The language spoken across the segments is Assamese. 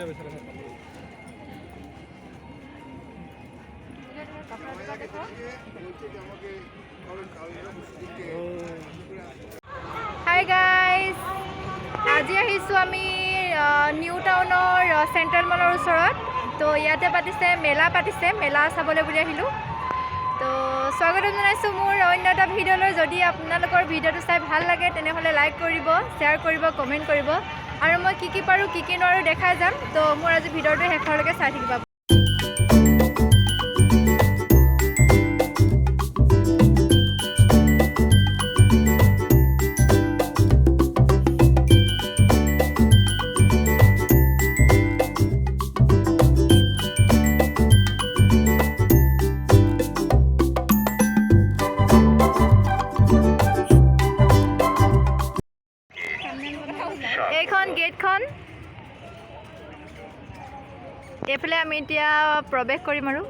Hi guys, আজি আহিছোঁ আমি নিউ টাউনৰ চেণ্ট্ৰেল মলৰ ওচৰত। তো ইয়াতে পাতিছে মেলা চাবলৈ বুলি আহিলোঁ। তো স্বাগতম জনাইছোঁ মোৰ অন্য এটা ভিডিঅ'লৈ। যদি আপোনালোকৰ ভিডিঅ'টো চাই ভাল লাগে তেনেহ'লে লাইক কৰিব, শ্বেয়াৰ কৰিব, কমেণ্ট কৰিব আৰু মই কি পাৰোঁ কি নোৱাৰোঁ দেখাই যাম। তো মোৰ আজি ভিডিঅ'টো শেষলৈকে চাই থাকিব। এইখন গেটখন, এইফালে আমি এতিয়া প্ৰৱেশ কৰিম আৰু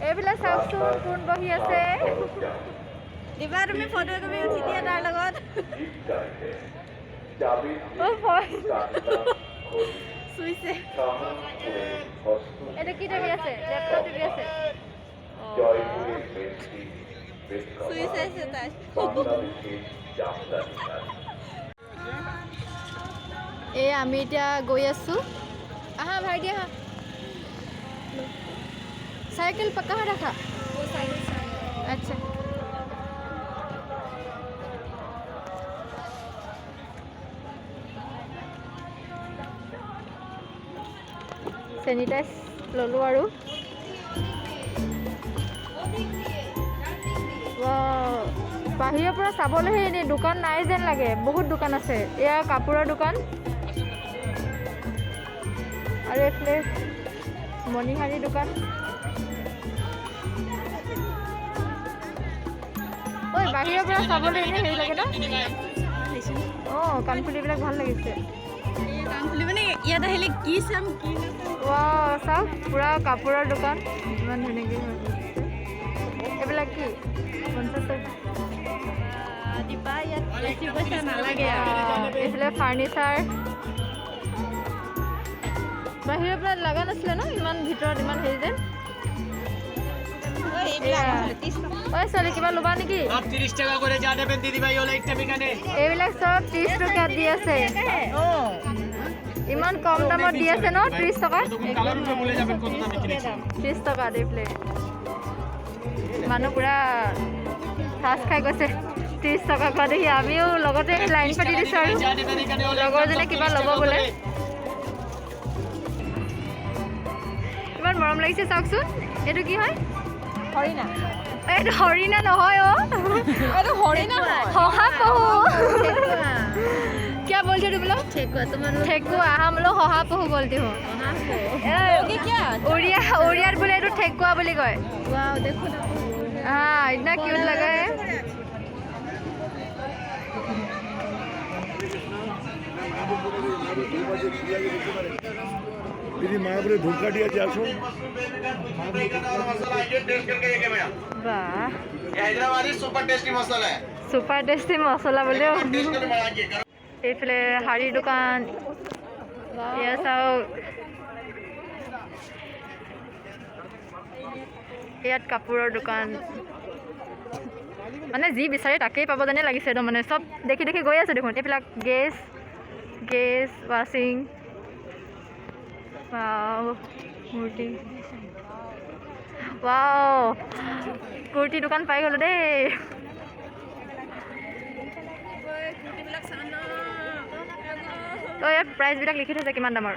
এইফালে চাওকচোন কোন বহি আছে। দিবা তুমি ফটো কপি উঠি দিয়া তাৰ লগত। চুইছে এইটো কি টিভি আছে? লেপটপ টিভি আছে। চুইছে তাই। এই আমি এতিয়া গৈ আছোঁ। আহা ভাইটি আহা। साइकिल पक्का रखा। अच्छा सैनिटाइज ललो आरो बाहिर पूरा चाबले एने दुकान नाइ जेन लागे। बहुत दुकान आछे। एया कापुৰৰ दुकान और एफले मणिहारी दुकान। ओइ बाहिৰৰ পৰা চাবলৈ এনে হেৰি লাগে ন? কাণফুলিবিলাক ভাল লাগিছে। কাণফুলি মানে ইয়াত আহিলে কি চাম কি নাচাম। চাওক পুৰা কাপোৰৰ দোকান ইমান ধুনীয়াকৈ এইবিলাক কি 50 টকা দিবা। ইয়াত বেছি পইচা নালাগে। এইফালে ফাৰ্নিচাৰ বাহিৰৰ পৰা লগা নাছিলে ন? ইমান ভিতৰত ইমান হেৰি যে ছোৱালী কিবা ল'বা নেকি? 30 টকা করে যা দেবেন দিদি ভাই। ওলা একটা বিকানে এইবিলাক সব 30 টকা দি আছে। ইমান কম দামত দি আছে ন? 30 টকা। কালার উপরে বলে যাবেন কত দামে কিনেছে। 30 টকা দিলে মানুহ পুৰা ফাস খাই গৈছে। 30 টকা কোৱা দেখি আমিও লগতে লাইন পাতি দিছো আৰু লগৰজনে কিবা ল'ব বোলে। ইমান মৰম লাগিছে চাওকচোন। এইটো কি হয়? হৰিণা। এইটো হৰিণা নহয়। এইটো হৰিণা হয়। শহাপহু। क्या बोलते हो तुम लोग? ठेकुआ। हम लोग शहापहु बोलते हो। उड़ियात बोले तो ठेकुआ बोली कय। हाँ इतना क्यूट लगा है। दीदी मायापुरे धूपकाठी আছে আসুন। वाह हैदराबादी सुपर टेस्टी मसाला है। सुपर टेस्टी मसाला बोले। এইফালে শাড়ীৰ দোকান। এয়া চাওক ইয়াত কাপোৰৰ দোকান। মানে যি বিচাৰে তাকেই পাব যেনে লাগিছে একদম। মানে চব দেখি দেখি গৈ আছোঁ দেখোন। এইবিলাক গেছ ৱাশ্বিং কুৰ্তি। কুৰ্তি দোকান পাই গ'লো দেই। তো ইয়াত প্ৰাইচবিলাক লিখি থৈছে কিমান দামৰ।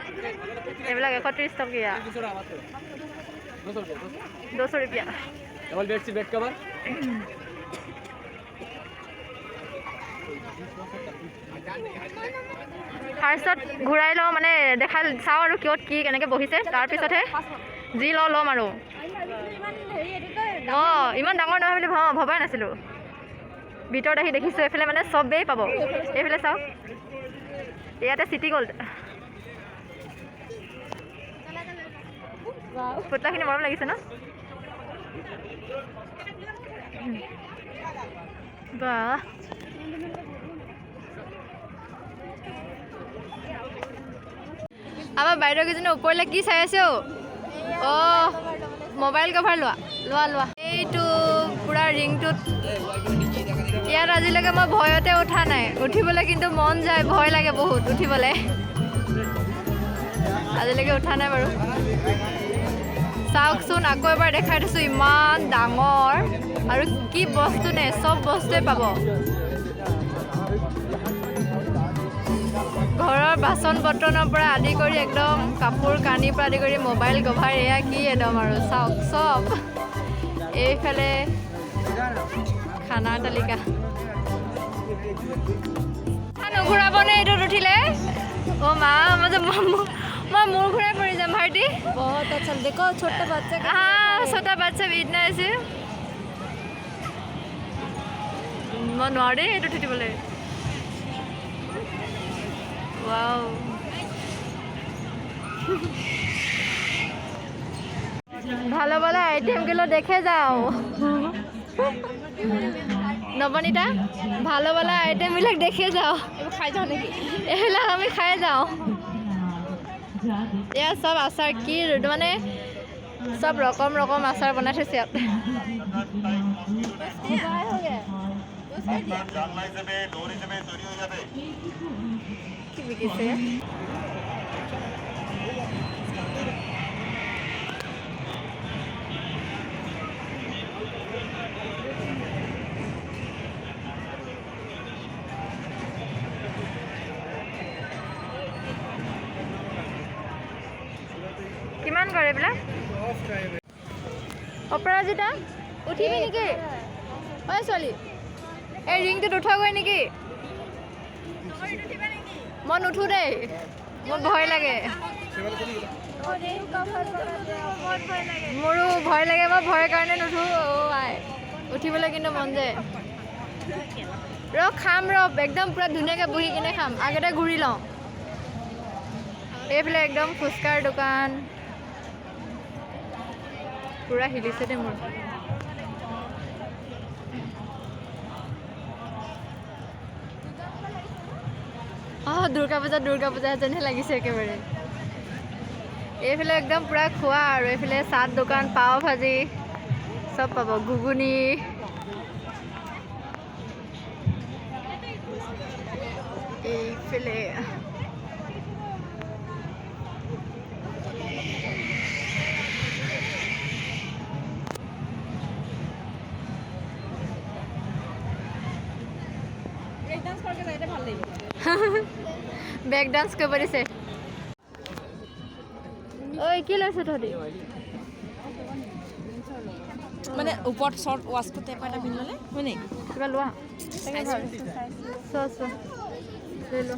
এইবিলাক 130 টকীয়া। 200 रुपया। डबल बेड से बेड कवर। ফাৰ্ষ্টত ঘূৰাই লওঁ মানে দেখাই চাওঁ আৰু কিয়ত কি কেনেকৈ বহিছে। তাৰপিছতহে যি ল'ম আৰু। ইমান ডাঙৰ নহয় বুলি ভবাই নাছিলোঁ। ভিতৰত আহি দেখিছোঁ এইফালে মানে চবেই পাব। এইফালে চাওক ইয়াতে চিটি গ'ল্ড। পুতলাখিনি মৰম লাগিছে ন? বাহ আমাৰ বাইদেউকেইজনী ওপৰলৈ কি চাই আছে অঁ মোবাইল কভাৰ লোৱা লোৱা লোৱা এইটো পূৰা ৰিংটোত ইয়াত আজিলৈকে মই ভয়তে উঠা নাই উঠিবলৈ কিন্তু মন যায় ভয় লাগে বহুত উঠিবলৈ আজিলৈকে উঠা নাই বাৰু চাওকচোন আকৌ এবাৰ দেখাই দিছোঁ ইমান ডাঙৰ আৰু কি বস্তু নে চব বস্তুৱে পাব ঘৰৰ বাচন বৰ্তনৰ পৰা আদি কৰি একদম কাপোৰ কানিৰ পৰা আদি কৰি মোবাইল কভাৰ এয়া কি একদম আৰু চাওক চব এইফালে খানাৰ তালিকা নুঘূৰাবনে এইটোত উঠিলে অ' মা মই মূৰ ঘূৰাই পৰি যাম ভাইটি बहुत अच्छा देखो छोटा बच्चा का ছোটা বাচ্চা বিদনা আছে মই নোৱাৰো দেই এইটোত উঠিবলৈ ৱাও ভালো ভালো আইটেমগুলো দেখে যাও নবনীতা ভালো ভালো আইটেমবিলাক দেখে যাও खाई जाओ नहीं এইবিলাক আমি খাই যাওঁ এয়া চব আচাৰ কি মানে চব ৰকম ৰকম আচাৰ বনাই থৈছে ইয়াত কি বিকিছে কিমান কৰে এইবিলাক অপৰাজিতা উঠিবি নেকি ঐ ছোৱালী এই ৰিংটোত উঠাগৈ নেকি মই নুঠো দেই মোৰ ভয় লাগে মোৰো ভয় লাগে মই ভয়ৰ কাৰণে নুঠো অ' আই উঠিবলৈ কিন্তু মন যায় খাম একদম পূৰা ধুনীয়াকৈ বহি কিনে খাম আগতে ঘূৰি লওঁ এইফালে একদম ফুচকাৰ দোকান পূৰা হিলিছে দেই মোৰ দুৰ্গা পূজা যেনহে লাগিছে একেবাৰে এইফালে একদম পূৰা খোৱা আৰু এইফালে চাট দোকান পাও ভাজি চব পাব ঘুগুনি এইফালে বেক ডান্স কৰিব দিছে ঐ কি লৈছে তহঁতি মানে ऊपर शॉर्ट वाश को टेप এটা পিন ললে হয় নি কিবা লোৱা লৈ লো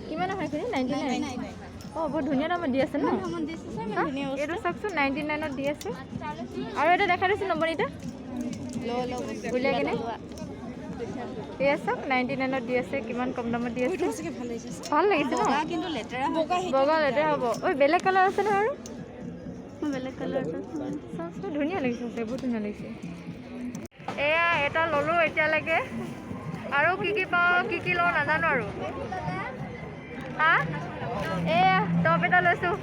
কিমান হয় খুনি 99 অঁ বহুত ধুনীয়া দামত দি আছে ন এইটো চাওকচোন 99ত দি আছে আৰু এটা দেখা দিছে নবনীতা উলিয়াই কিনে এয়া চাওক 99ত দি আছে কিমান কম দামত দি আছে ভাল লাগিছে ন কিন্তু লেটেৰা বগা লেতেৰা হ'ব ঐ বেলেগ কালাৰ আছে ন আৰু বেলেগ কালাৰ ধুনীয়া লাগিছে বহুত ধুনীয়া লাগিছে এয়া এটা ল'লোঁ এতিয়ালৈকে আৰু কি পাওঁ কি লওঁ নাজানো আৰু হা এয়া টপ এটা লৈছোঁ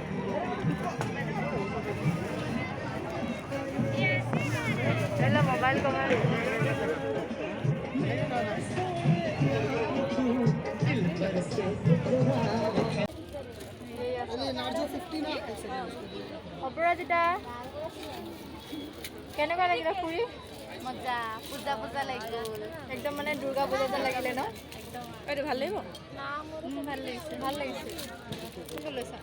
মোবাইল কভাৰ অপৰাজিতা কেনেকুৱা লাগিলে ফুৰি মজা পূজা পূজা লাগিল একদম মানে দুৰ্গা পূজা যেন লাগিলে ন এইটো ভাল লাগিব না মোৰো ভাল লাগিছে কোনটো লৈছা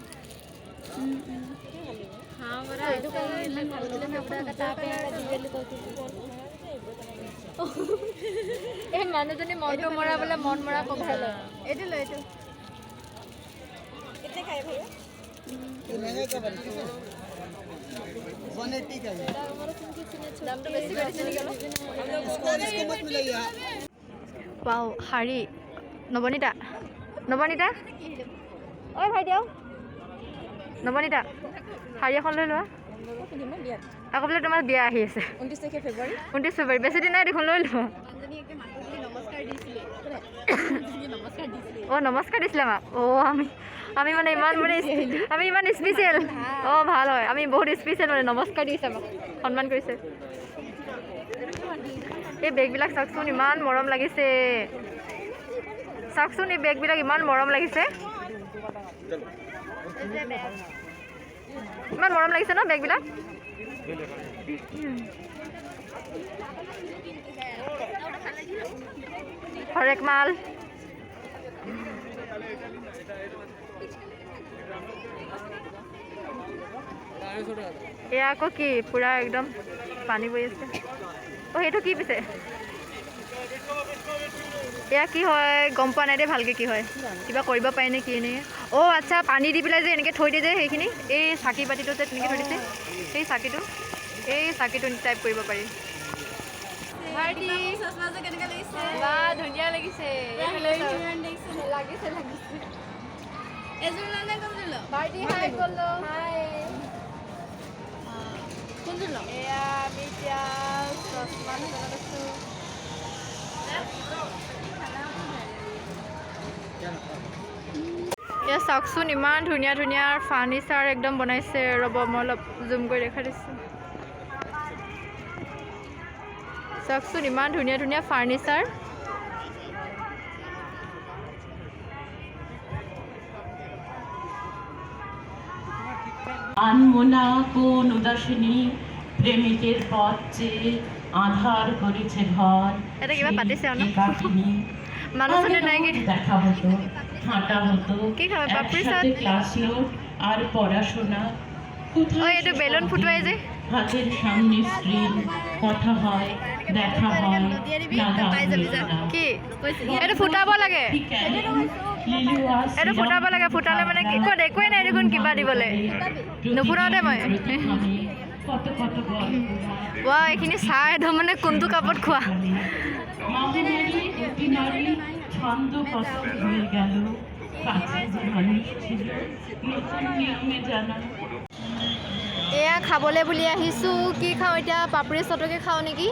এই মানুহজনী মনটো মৰাবলৈ মন মৰা কভাৰ লয় এইটো লৈ এইটো দামটো বেছি কৰিছে নেকি পাও শাৰী নবনীতা ঐ ভাইটি নবনীতা শাৰী এখন লৈ লোৱা আকৌ বোলে তোমাৰ বিয়া আহি আছে 29 ফেব্ৰুৱাৰী 29 ফেব্ৰুৱাৰী বেছি দিন নাই দেখোন লৈ লোৱা অঁ নমস্কাৰ দিছিলে আমাক অঁ আমি মানে ইমান স্পেচিয়েল অঁ ভাল হয় আমি বহুত স্পেচিয়েল মানে নমস্কাৰ দিছে আমাক সন্মান কৰিছে এই বেগবিলাক চাওকচোন ইমান মৰম লাগিছে চাওকচোন এই বেগবিলাক ইমান মৰম লাগিছে ইমান মৰম লাগিছে ন বেগবিলাক হৰেক মাল এয়া আকৌ কি পুৰা একদম পানী বৈ আছে অঁ সেইটো কি পিছে এয়া কি হয় গম পোৱা নাই দেই ভালকৈ কি হয় কিবা কৰিব পাৰি নে কি নে অঁ আচ্ছা পানী দি পেলাই যে এনেকৈ থৈ দিয়ে যে সেইখিনি এই চাকি বাতিটো যে তেনেকৈ থৈ দিছে সেই চাকিটো টাইপ কৰিব পাৰি ধুনীয়া লাগিছে এয়া আমি এতিয়া চশমা দোকানত আছোঁ এয়া চাওকচোন ইমান ধুনীয়া ধুনীয়া ফাৰ্নিচাৰ একদম বনাইছে ৰ'ব মই অলপ জুম কৰি দেখাই দিছোঁ চাওকচোন ইমান ধুনীয়া ধুনীয়া ফাৰ্নিচাৰ আনমনা কোন উদাসিনী প্রেমিকের পথ চেয়ে আধার করেছে ঘর এটা কিবা পাতিছে ন মানুষজনে দেখা হতো হাঁটা হতো কি খাবে বাপরে একসাথে ক্লাস নোট আর পড়াশোনা কোথায় এটা বেলুন ফুটুয়াই যে হাতের সামনে স্ক্রিন কথা হয় দেখা হয় কি এটা ফুটাব লাগে এটা ফুটাব লাগে ফুটালে মানে কি ক'ত একোৱে নাই দেখোন কিবা দিবলৈ নুফুটাওঁতে মই ৱা এইখিনি চাহ একদম মানে কোনটো কাপত খোৱা ছন্দ কষ্ট হয়ে গেল কাছে যে মানুষ ছিল নতুন নিয়মে জানা এয়া খাবলৈ বুলি আহিছোঁ কি খাওঁ এতিয়া পাপৰি চটকে খাওঁ নেকি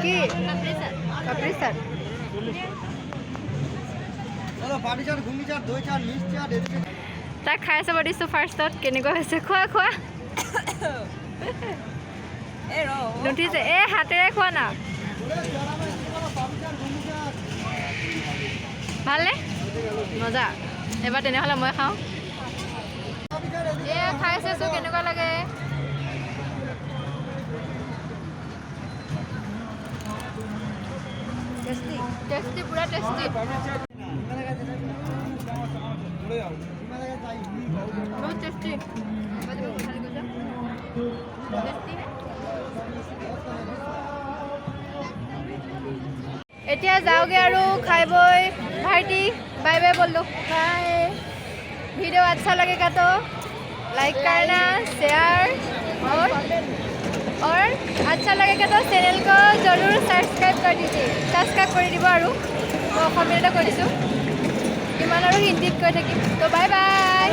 কি পাপৰি চাট তাক খাই চাব দিছোঁ ফাৰ্ষ্টত কেনেকুৱা হৈছে খোৱা খোৱা নুঠিছে এই হাতেৰে খোৱা না ভালনে মজা এবাৰ তেনেহ'লে মই খাওঁ এয়া খাই চাইছোঁ কেনেকুৱা লাগে টেষ্টি টেষ্টি পুৰা টেষ্টি বহুত টেষ্টি এতিয়া যাওঁগে আৰু খাই বই ভাইটি बाय बाय बोल दो बाय वीडियो अच्छा लगेगा तो लाइक करना शेयर और अच्छा लगेगा तो चैनल को जरूर सब्सक्राइब कर दीजिए सब्सक्राइब कर দিব আৰু অসমীয়াতে কৰিছোঁ ইমান আৰু হিন্দীত কৈ থাকিম তো বাই বাই